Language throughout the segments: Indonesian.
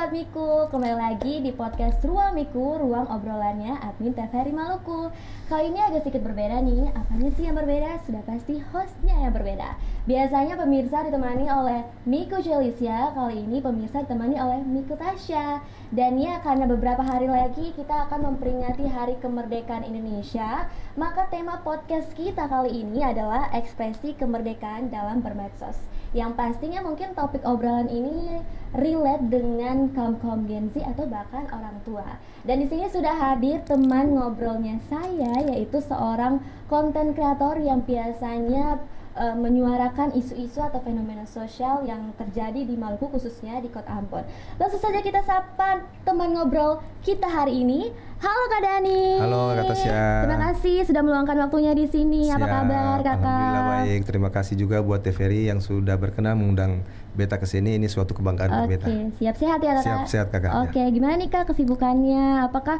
Sobat Miku, kembali lagi di podcast Ruang Miku, ruang obrolannya admin TVRI Maluku. Kali ini agak sedikit berbeda nih, apanya sih yang berbeda? Sudah pasti hostnya yang berbeda. Biasanya pemirsa ditemani oleh Miku Celicia, kali ini pemirsa ditemani oleh Miku Tasya. Dan ya, karena beberapa hari lagi kita akan memperingati Hari Kemerdekaan Indonesia, maka tema podcast kita kali ini adalah ekspresi kemerdekaan dalam bermedsos. Yang pastinya mungkin topik obrolan ini relate dengan kaum Gen Z atau bahkan orang tua. Dan di sini sudah hadir teman ngobrolnya saya, yaitu seorang konten kreator yang biasanya menyuarakan isu-isu atau fenomena sosial yang terjadi di Maluku, khususnya di Kota Ambon. Langsung saja kita sapa teman ngobrol kita hari ini. Halo Kak Dani. Halo Kak Tasya. Terima kasih sudah meluangkan waktunya di sini. Siap. Apa kabar Kakak? Alhamdulillah baik. Terima kasih juga buat TVRI yang sudah berkenan mengundang Beta ke sini. Ini suatu kebanggaan buat Beta. Oke, siap sehat ya Kakak? Siap sehat Kakak. Oke, gimana nih Kak kesibukannya? Apakah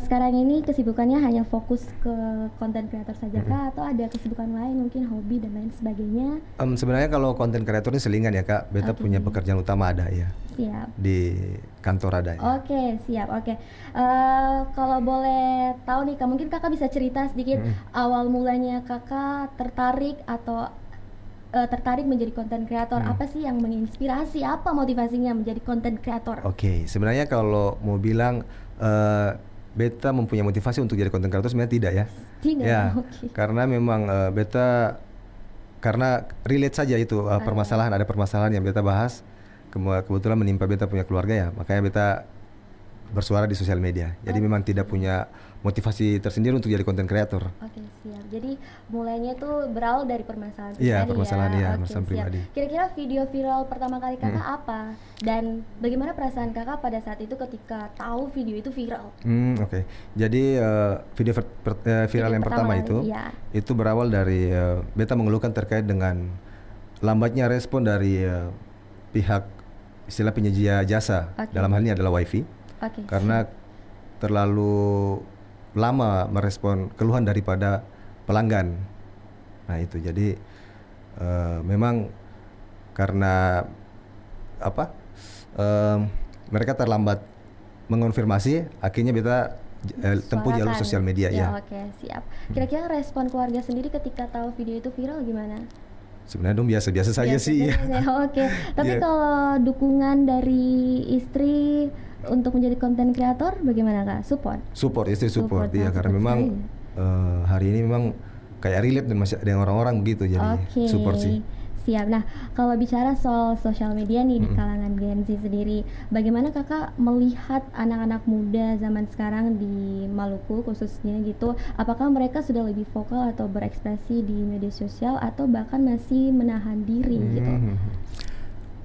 sekarang ini kesibukannya hanya fokus ke konten kreator saja Kak? Atau ada kesibukan lain, mungkin hobi dan lain sebagainya? Sebenarnya kalau konten kreator ini selingan ya Kak. Beta punya pekerjaan utama ada ya. Siap. Di kantor ada ya. Oke, siap. Oke. Kalau boleh tahu nih Kak, mungkin Kakak bisa cerita sedikit awal mulanya Kakak tertarik atau tertarik menjadi konten kreator. Apa sih yang menginspirasi? Apa motivasinya menjadi konten kreator? Oke, sebenarnya kalau mau bilang Beta mempunyai motivasi untuk jadi konten kreator, sebenarnya tidak ya. Tidak. Ya, Oke. karena memang Beta karena relate saja itu permasalahan, ada permasalahan yang Beta bahas. Kebetulan menimpa Beta punya keluarga ya, makanya Beta bersuara di sosial media. Jadi memang tidak punya motivasi tersendiri untuk jadi konten kreator. Oke, siap. Jadi mulainya tuh berawal dari permasalahan pribadi. Iya, permasalahan ya. ya, Oke, permasalahan siap. pribadi. Kira-kira video viral pertama kali Kakak apa? Dan bagaimana perasaan Kakak pada saat itu ketika tahu video itu viral? Oke. Jadi video viral yang pertama itu, ya. itu berawal dari Beta mengeluhkan terkait dengan lambatnya respon dari pihak istilah penyedia jasa. Dalam hal ini adalah WiFi. Karena terlalu lama merespon keluhan daripada pelanggan. Nah itu jadi memang karena mereka terlambat mengonfirmasi, akhirnya Beta tempuh jalur sosial media ya. Oke, siap. Kira-kira respon keluarga sendiri ketika tahu video itu viral gimana? Sebenarnya dong biasa-biasa saja sih. Oke. Tapi kalau dukungan dari istri untuk menjadi konten kreator bagaimana Kak? Support, istri support ya, karena memang hari ini memang kayak relate dengan orang-orang begitu, jadi support sih. Siap. Nah, kalau bicara soal sosial media nih di kalangan Gen Z sendiri, bagaimana Kakak melihat anak-anak muda zaman sekarang di Maluku khususnya gitu? Apakah mereka sudah lebih vokal atau berekspresi di media sosial atau bahkan masih menahan diri gitu?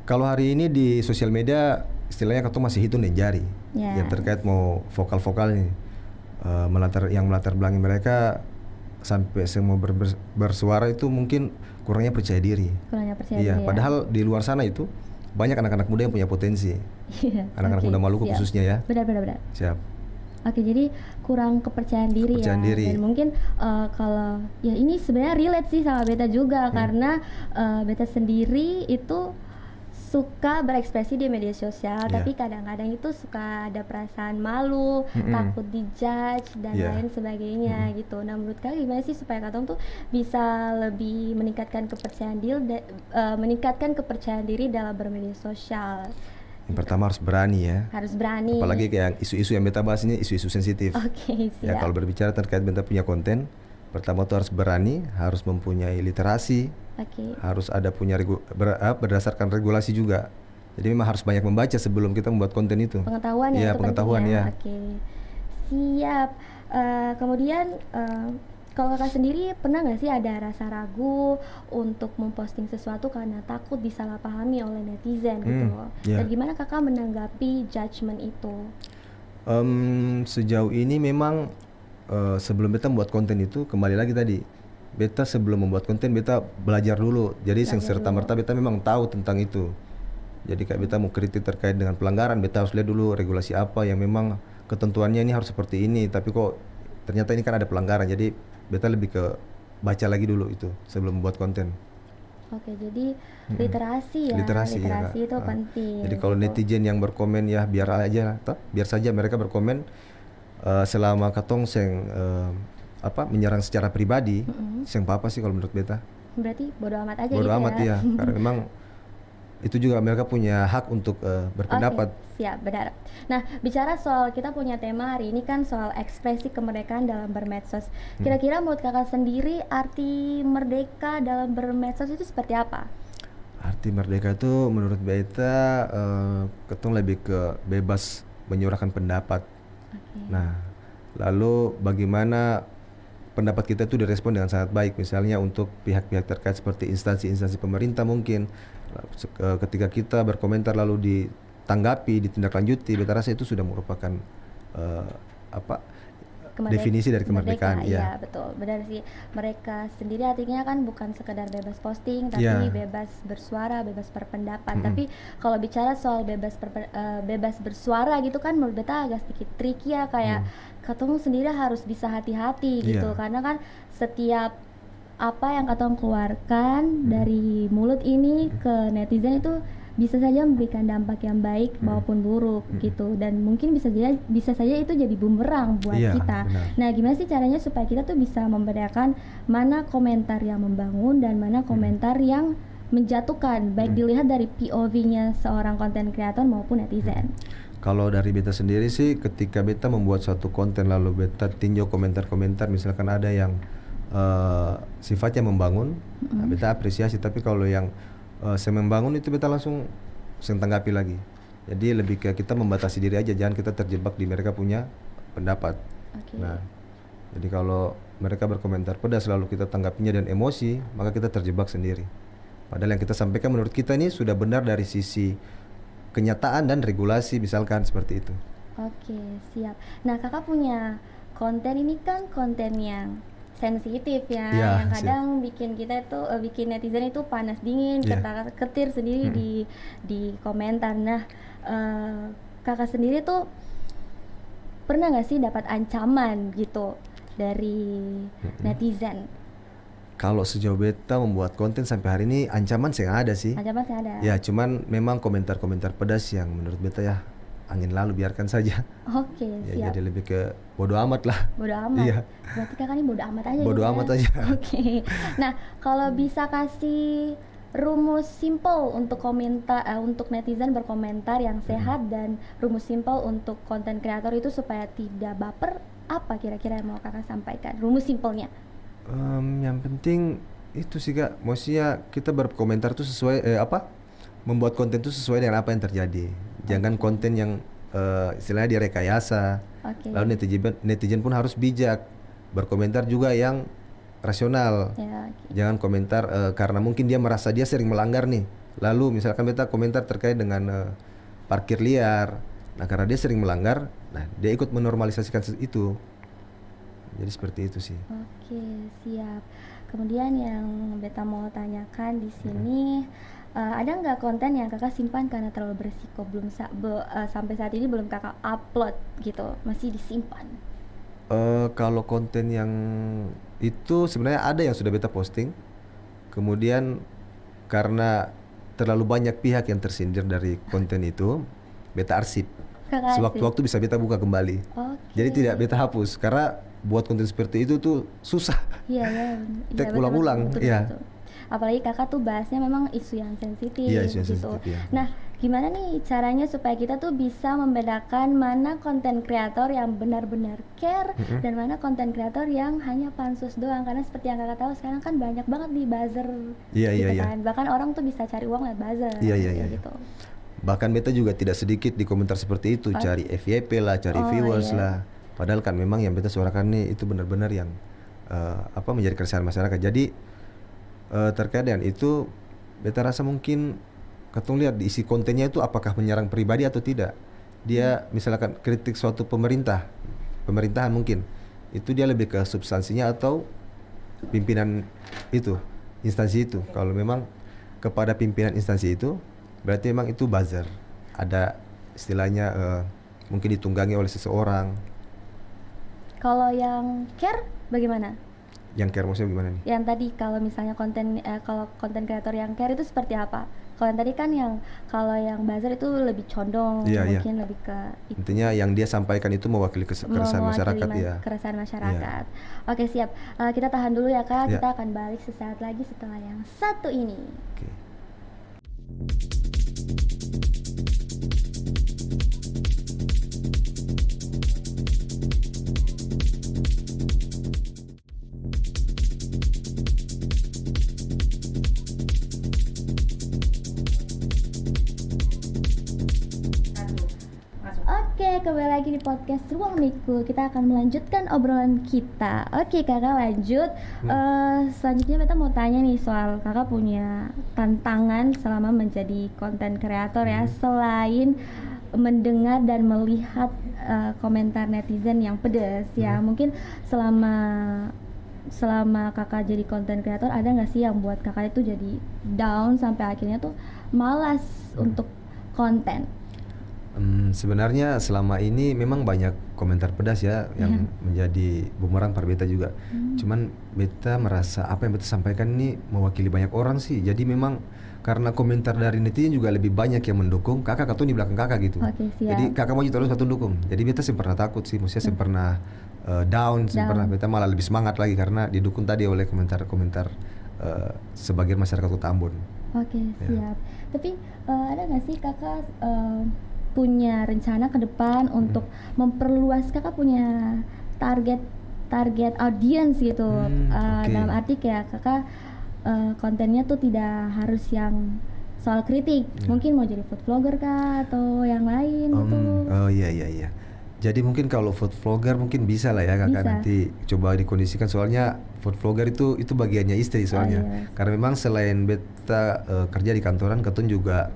Kalau hari ini di sosial media istilahnya ketemu masih hitung dan jari. Yang terkait mau vokal-vokal nih, melatar belakangi mereka sampai semua bersuara itu mungkin kurangnya percaya diri. Iya, padahal di luar sana itu banyak anak-anak muda yang punya potensi. Anak-anak muda Maluku khususnya ya. Benar. Siap. Oke, jadi kurang kepercayaan diri ya. Dan mungkin kalau ya ini sebenarnya relate sih sama Beta juga karena Beta sendiri itu suka berekspresi di media sosial, tapi kadang-kadang itu suka ada perasaan malu, takut dijudge dan lain sebagainya gitu. Nah, menurut kalian gimana sih supaya Katong tuh bisa lebih meningkatkan kepercayaan diri dalam bermedia sosial? Yang pertama harus berani ya. Harus berani. Apalagi kayak isu-isu yang Beta bahas ini isu-isu sensitif. Oke, siap. Ya kalau berbicara terkait Beta punya konten, pertama tuh harus berani, harus mempunyai literasi. Harus ada punya berdasarkan regulasi juga. Jadi memang harus banyak membaca sebelum kita membuat konten itu. Pengetahuan ya. Iya, pengetahuan ya. Oke. Siap. Kemudian kalau Kakak sendiri pernah nggak sih ada rasa ragu untuk memposting sesuatu karena takut disalahpahami oleh netizen gitu? Dan gimana Kakak menanggapi judgement itu? Sejauh ini memang sebelum Beta membuat konten itu, kembali lagi tadi, Beta sebelum membuat konten Beta belajar dulu. Jadi serta-merta Beta memang tahu tentang itu. Jadi kayak Beta mau kritik terkait dengan pelanggaran, Beta harus lihat dulu regulasi apa yang memang ketentuannya ini harus seperti ini. Tapi kok ternyata ini kan ada pelanggaran. Jadi Beta lebih ke baca lagi dulu itu sebelum membuat konten. Oke, jadi literasi ya, literasi itu penting. Jadi kalau netizen yang berkomen ya biar aja, biar saja mereka berkomen selama katong seng menyerang secara pribadi, seng apa sih kalau menurut beta. Berarti bodo amat aja bodo gitu amat ya, karena memang itu juga mereka punya hak untuk berpendapat. Siap, benar. Nah, bicara soal kita punya tema hari ini kan soal ekspresi kemerdekaan dalam bermedsos. Kira-kira menurut kakak sendiri arti merdeka dalam bermedsos itu seperti apa? Arti merdeka itu menurut beta ketong lebih ke bebas menyuarakan pendapat. Nah, lalu bagaimana pendapat kita itu direspon dengan sangat baik, misalnya untuk pihak-pihak terkait seperti instansi-instansi pemerintah mungkin. Ketika kita berkomentar lalu ditanggapi, ditindaklanjuti, beta rasa itu sudah merupakan definisi dari kemerdekaan. Iya, betul, benar sih. Mereka sendiri artinya kan bukan sekedar bebas posting, tapi bebas bersuara, bebas berpendapat. Tapi kalau bicara soal bebas bersuara gitu kan menurut beta agak sedikit tricky ya, kayak katong sendiri harus bisa hati-hati gitu, karena kan setiap apa yang katong keluarkan dari mulut ini ke netizen itu bisa saja memberikan dampak yang baik maupun buruk gitu, dan mungkin bisa saja itu jadi bumerang buat kita. Benar. Nah, gimana sih caranya supaya kita tuh bisa membedakan mana komentar yang membangun dan mana komentar yang menjatuhkan, baik dilihat dari POV-nya seorang konten kreator maupun netizen. Kalau dari beta sendiri sih, ketika beta membuat suatu konten lalu beta tinjau komentar-komentar, misalkan ada yang sifatnya membangun, beta apresiasi. Tapi kalau yang saya membangun itu beta langsung tanggapi lagi. Jadi lebih ke kita membatasi diri aja, jangan kita terjebak di mereka punya pendapat. Nah, jadi kalau mereka berkomentar pedas lalu kita tanggapinya dan emosi, maka kita terjebak sendiri. Padahal yang kita sampaikan menurut kita ini sudah benar dari sisi kenyataan dan regulasi, misalkan seperti itu. Oke, siap. Nah, kakak punya konten ini kan konten yang sensitif ya, yang kadang bikin kita itu bikin netizen itu panas dingin, ketar-ketir sendiri di komentar. Nah, kakak sendiri tuh pernah nggak sih dapat ancaman gitu dari netizen? Kalau sejauh beta membuat konten sampai hari ini ancaman sih ada sih. Ancaman sih ada. Ya, cuman memang komentar-komentar pedas yang menurut beta ya angin lalu, biarkan saja. Oke, siap. Jadi lebih ke bodo amat lah. Bodo amat. Iya. Berarti kakak ini bodo amat aja. Bodo amat aja. Oke. Nah, kalau bisa kasih rumus simple untuk komentar untuk netizen berkomentar yang sehat dan rumus simple untuk konten kreator itu supaya tidak baper, apa kira-kira yang mau kakak sampaikan? Rumus simpelnya. Yang penting itu sih kak, maksudnya kita berkomentar tuh sesuai membuat konten tuh sesuai dengan apa yang terjadi. Jangan konten yang istilahnya direkayasa. Lalu netizen pun harus bijak, berkomentar juga yang rasional. Jangan komentar karena mungkin dia merasa dia sering melanggar nih. Lalu misalkan beta komentar terkait dengan parkir liar. Nah, karena dia sering melanggar, nah dia ikut menormalisasikan itu. Jadi seperti itu sih. Oke, siap. Kemudian yang beta mau tanyakan di sini, ada nggak konten yang kakak simpan karena terlalu berisiko, sampai saat ini belum kakak upload gitu, masih disimpan? Kalau konten yang itu sebenarnya ada yang sudah beta posting, kemudian karena terlalu banyak pihak yang tersindir dari konten itu, beta arsip. Sewaktu-waktu bisa beta buka kembali. Jadi tidak beta hapus, karena buat konten seperti itu tuh susah. Iya. Tek ulang-ulang. Iya. Apalagi kakak tuh bahasnya memang isu yang sensitif. Iya, isu yang gitu. sensitif, ya. Nah, gimana nih caranya supaya kita tuh bisa membedakan mana konten kreator yang benar-benar care dan mana konten kreator yang hanya pansus doang? Karena seperti yang kakak tahu sekarang kan banyak banget di buzzer. Iya. Kan? Bahkan orang tuh bisa cari uang lewat buzzer. Iya. Gitu. Bahkan beta juga tidak sedikit di komentar seperti itu, cari FYP lah, cari viewers lah. Padahal kan memang yang beta suarakan nih itu benar-benar yang menjadi keresahan masyarakat. Jadi terkait dengan itu, beta rasa mungkin katong lihat di isi kontennya itu apakah menyerang pribadi atau tidak. Dia misalkan kritik suatu pemerintahan mungkin itu dia lebih ke substansinya atau pimpinan itu, instansi itu. Kalau memang kepada pimpinan instansi itu, berarti memang itu buzzer. Ada istilahnya mungkin ditunggangi oleh seseorang. Kalau yang care bagaimana? Yang care maksudnya gimana nih? Yang tadi kalau misalnya kalau konten kreator yang care itu seperti apa? Kalau yang tadi kan kalau yang buzzer itu lebih condong, mungkin lebih ke intinya yang dia sampaikan itu mewakili keresahan masyarakat ya. Keresahan masyarakat. Oke, siap. Kita tahan dulu ya Kak. Kita akan balik sesaat lagi setelah yang satu ini. Oke. Kembali lagi di podcast Ruang Miku. Kita akan melanjutkan obrolan kita. Oke kakak, lanjut. Selanjutnya kita mau tanya nih soal kakak punya tantangan selama menjadi konten kreator ya, selain mendengar dan melihat komentar netizen yang pedas ya. Mungkin selama kakak jadi konten kreator, ada nggak sih yang buat kakak itu jadi down sampai akhirnya tuh malas untuk konten? Sebenarnya selama ini memang banyak komentar pedas ya yang menjadi bumerang pada beta juga. Cuman beta merasa apa yang beta sampaikan ini mewakili banyak orang sih. Jadi memang karena komentar dari netizen juga lebih banyak yang mendukung kakak di belakang kakak gitu. Jadi kakak mau terus satu dukung. Jadi beta sih pernah takut sih, maksudnya saya pernah down. Pernah beta malah lebih semangat lagi karena didukung tadi oleh komentar-komentar sebagian masyarakat Kota Ambon. Siap. Tapi ada nggak sih kakak punya rencana ke depan untuk memperluas, kakak punya target audience gitu, dalam arti kayak kakak kontennya tuh tidak harus yang soal kritik, mungkin mau jadi food vlogger kah atau yang lain gitu. Iya. Jadi mungkin kalau food vlogger mungkin bisa lah ya kakak, nanti coba dikondisikan, soalnya food vlogger itu bagiannya istri soalnya. Karena memang selain beta kerja di kantoran, ketun juga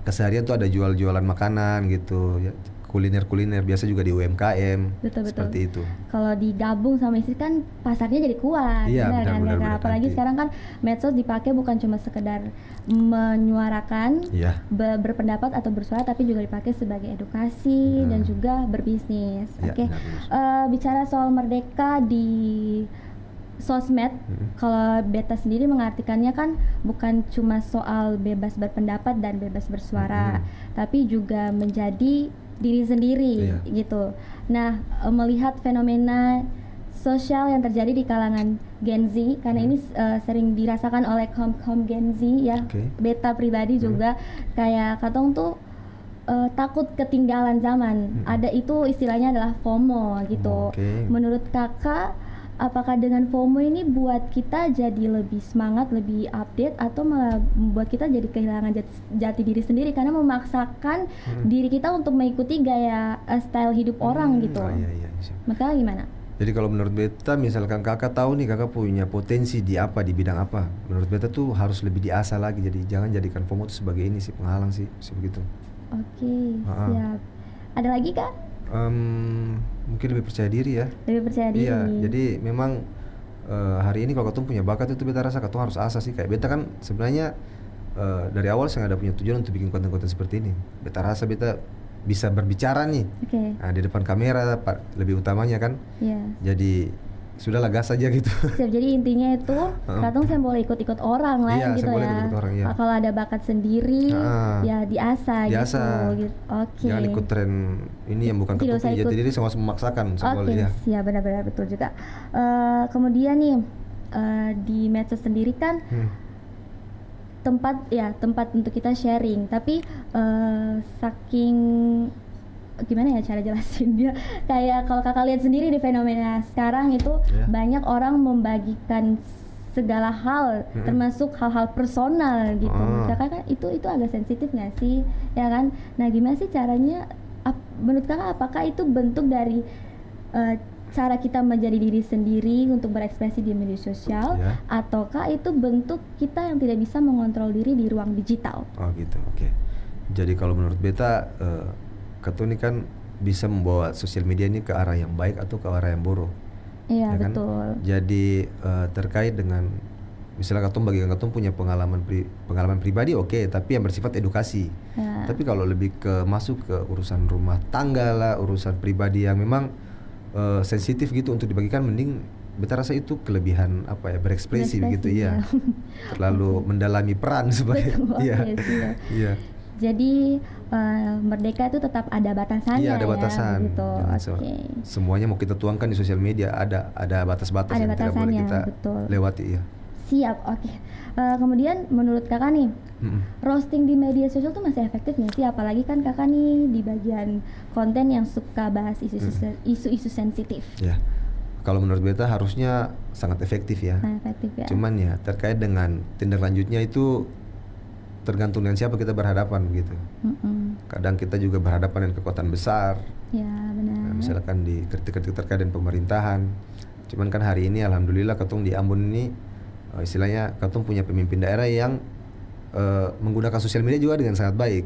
keseharian tuh ada jualan makanan gitu ya, kuliner biasa juga di UMKM. Betul. Seperti itu. Kalau digabung sama istri kan pasarnya jadi kuat. Iya, benar. Apalagi sekarang kan medsos dipakai bukan cuma sekedar menyuarakan, berpendapat atau bersuara, tapi juga dipakai sebagai edukasi dan juga berbisnis. Bicara soal merdeka di sosmed, kalau beta sendiri mengartikannya kan bukan cuma soal bebas berpendapat dan bebas bersuara, tapi juga menjadi diri sendiri gitu. Nah, melihat fenomena sosial yang terjadi di kalangan Gen Z, karena ini sering dirasakan oleh kaum Gen Z ya. Beta pribadi juga kayak katong tuh takut ketinggalan zaman. Ada itu istilahnya adalah FOMO gitu. Menurut kakak, apakah dengan FOMO ini buat kita jadi lebih semangat, lebih update, atau malah membuat kita jadi kehilangan jati diri sendiri karena memaksakan diri kita untuk mengikuti gaya style hidup orang gitu? Maka gimana? Jadi kalau menurut beta, misalkan kakak tahu nih kakak punya potensi di bidang apa, menurut beta tuh harus lebih diasah lagi. Jadi jangan jadikan FOMO itu sebagai ini sih, penghalang sih, begitu. Siap. Ada lagi kak? Mungkin lebih percaya diri ya. Iya, jadi memang hari ini kalau ketemu punya bakat itu beta rasa ketemu harus asah sih. Kayak beta kan sebenarnya dari awal saya ada punya tujuan untuk bikin konten-konten seperti ini. Beta rasa beta bisa berbicara nih, di depan kamera lebih utamanya kan. Jadi sudahlah gas aja gitu. Jadi intinya itu katong saya boleh ikut orang lah gitu ya. Kalau ada bakat sendiri ya diasah gitu. Jangan ikut tren ini yang bukan ketuk jati diri, sama memaksakan. Ya benar-benar betul juga. Kemudian nih di medsos sendiri kan tempat untuk kita sharing, tapi saking gimana ya cara jelasin dia, kayak kalau kakak lihat sendiri di fenomena sekarang itu banyak orang membagikan segala hal, termasuk hal-hal personal gitu. Kakak kan itu agak sensitif nggak sih, ya kan? Nah gimana sih caranya? Menurut kakak apakah itu bentuk dari cara kita menjadi diri sendiri untuk berekspresi di media sosial, ataukah itu bentuk kita yang tidak bisa mengontrol diri di ruang digital? Jadi kalau menurut beta, Ketua ini kan bisa membawa sosial media ini ke arah yang baik atau ke arah yang buruk. Iya, ya kan? Betul. Jadi terkait dengan misalnya Ketua punya pengalaman pribadi, tapi yang bersifat edukasi. Tapi kalau lebih masuk ke urusan rumah tangga lah, urusan pribadi yang memang sensitif gitu untuk dibagikan, mending beta rasa itu kelebihan apa ya, berekspresi begitu ya. Terlalu mendalami peran supaya iya. Jadi merdeka itu tetap ada batasannya. Iya, ada batasan. Ya, gitu. Semuanya mau kita tuangkan di sosial media ada batas-batas yang tidak boleh kita lewati ya. Siap, oke. Kemudian menurut kakak nih, roasting di media sosial tuh masih efektif nggak sih? Apalagi kan kakak nih di bagian konten yang suka bahas isu-isu sensitif. Ya, kalau menurut beta harusnya sangat efektif ya. Efektif ya. Cuman ya terkait dengan tindak lanjutnya itu tergantung dengan siapa kita berhadapan gitu. Kadang kita juga berhadapan dengan kekuatan besar. Ya benar. Nah, misalkan di kritik-kritik terkait dengan pemerintahan. Cuman kan hari ini alhamdulillah ketung di Ambon ini istilahnya ketung punya pemimpin daerah yang menggunakan sosial media juga dengan sangat baik.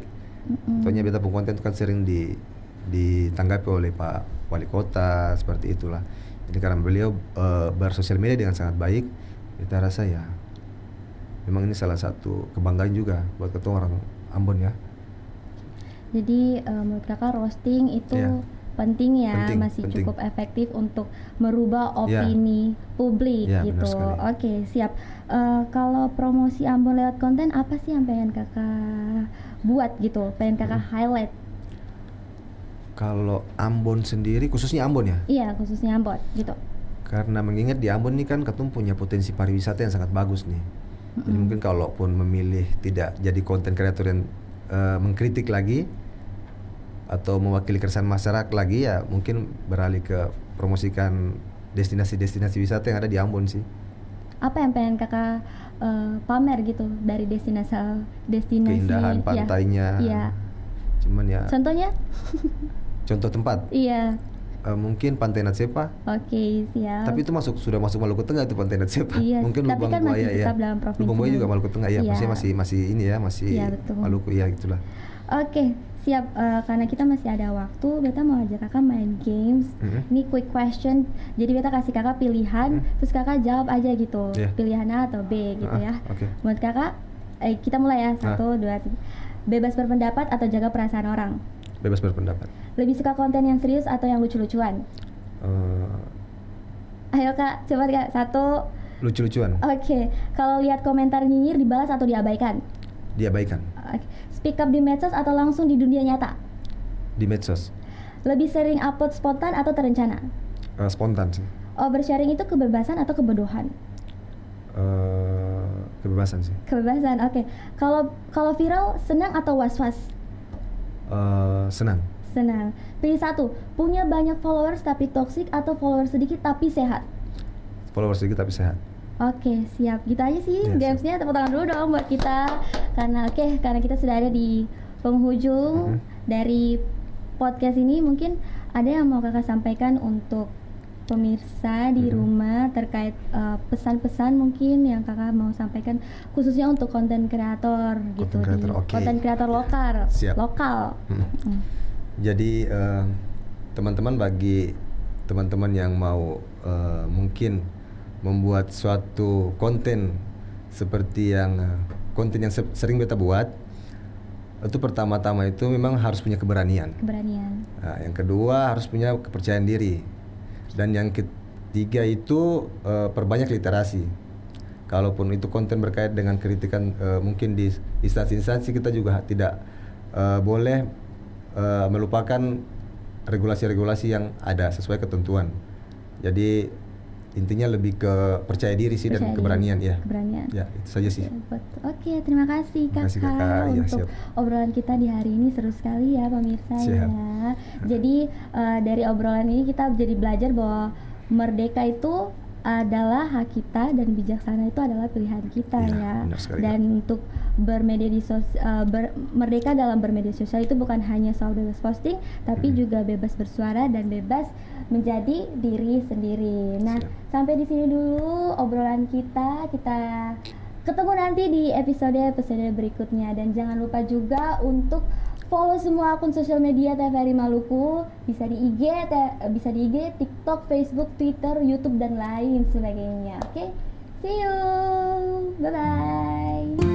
Contohnya beta pun konten itu kan sering ditanggapi oleh Pak Wali Kota seperti itulah. Jadi karena beliau bersosial media dengan sangat baik, kita rasa ya memang ini salah satu kebanggaan juga buat ketua orang Ambon ya. Jadi menurut kakak roasting itu penting ya, masih cukup efektif untuk merubah opini publik gitu. Oke, siap. Kalau promosi Ambon lewat konten, apa sih yang pengen kakak buat gitu? Pengen kakak highlight? Kalau Ambon sendiri, khususnya Ambon ya? Iya, khususnya Ambon gitu. Karena mengingat di Ambon ini kan ketum punya potensi pariwisata yang sangat bagus nih. Jadi mungkin kalaupun memilih tidak jadi konten kreator yang mengkritik lagi atau mewakili keresahan masyarakat lagi, ya mungkin beralih ke promosikan destinasi-destinasi wisata yang ada di Ambon sih. Apa yang pengen kakak pamer gitu dari destinasi keindahan pantainya. Iya. Cuman ya. Contohnya? Contoh tempat. Iya. Mungkin Pantai Natsepa. Oke, siap. Tapi itu sudah masuk Maluku Tengah itu Pantai Natsepa. Iya, mungkin Lubang kan Buaya ya. Lubang Buaya juga Maluku Tengah ya. Maksudnya masih ini ya, masih Maluku ya gitulah. Oke, siap. Karena kita masih ada waktu, beta mau ajak kakak main games. Ini quick question. Jadi beta kasih kakak pilihan, terus kakak jawab aja gitu. Pilihan A atau B gitu ya. Buat kakak, kita mulai ya. 1, 2, 3. Bebas berpendapat atau jaga perasaan orang? Bebas berpendapat. Lebih suka konten yang serius atau yang lucu-lucuan? Ayo kak, coba kak. 1. Lucu-lucuan. Oke. Kalau lihat komentar nyinyir dibalas atau diabaikan? Diabaikan. Speak up di medsos atau langsung di dunia nyata? Di medsos. Lebih sering upload spontan atau terencana? Spontan sih. Oversharing itu kebebasan atau kebodohan? Kebebasan sih. Kebebasan, oke. Kalau viral senang atau was-was? Senang. Senang. Pilih 1. Punya banyak followers tapi toxic atau followers sedikit tapi sehat? Followers sedikit tapi sehat. Oke, siap. Gitu aja sih gamesnya. Tepuk tangan dulu dong buat kita. Karena kita sudah ada di penghujung dari podcast ini. Mungkin ada yang mau kakak sampaikan untuk pemirsa di rumah terkait pesan-pesan mungkin yang kakak mau sampaikan khususnya untuk konten kreator gitu, konten kreator lokal. Jadi teman-teman, bagi teman-teman yang mau mungkin membuat suatu konten seperti yang konten yang sering beta buat, itu pertama-tama itu memang harus punya keberanian. Nah, yang kedua harus punya kepercayaan diri. Dan yang ketiga itu perbanyak literasi. Kalaupun itu konten berkait dengan kritikan mungkin di instansi-instansi, kita juga tidak boleh melupakan regulasi-regulasi yang ada sesuai ketentuan. Jadi intinya lebih ke percaya diri sih dan keberanian ya. Ya, itu saja sih. Oke, terima kasih kakak untuk obrolan kita di hari ini. Seru sekali ya pemirsa. Ya. Jadi dari obrolan ini kita jadi belajar bahwa merdeka itu adalah hak kita dan bijaksana itu adalah pilihan kita ya. Dan untuk merdeka dalam bermedia sosial itu bukan hanya soal bebas posting, tapi juga bebas bersuara dan bebas menjadi diri sendiri. Nah, sampai di sini dulu obrolan kita. Kita ketemu nanti di episode berikutnya, dan jangan lupa juga untuk follow semua akun sosial media TVRI Maluku, bisa di IG, TikTok, Facebook, Twitter, YouTube dan lain sebagainya. Oke, see you, bye bye.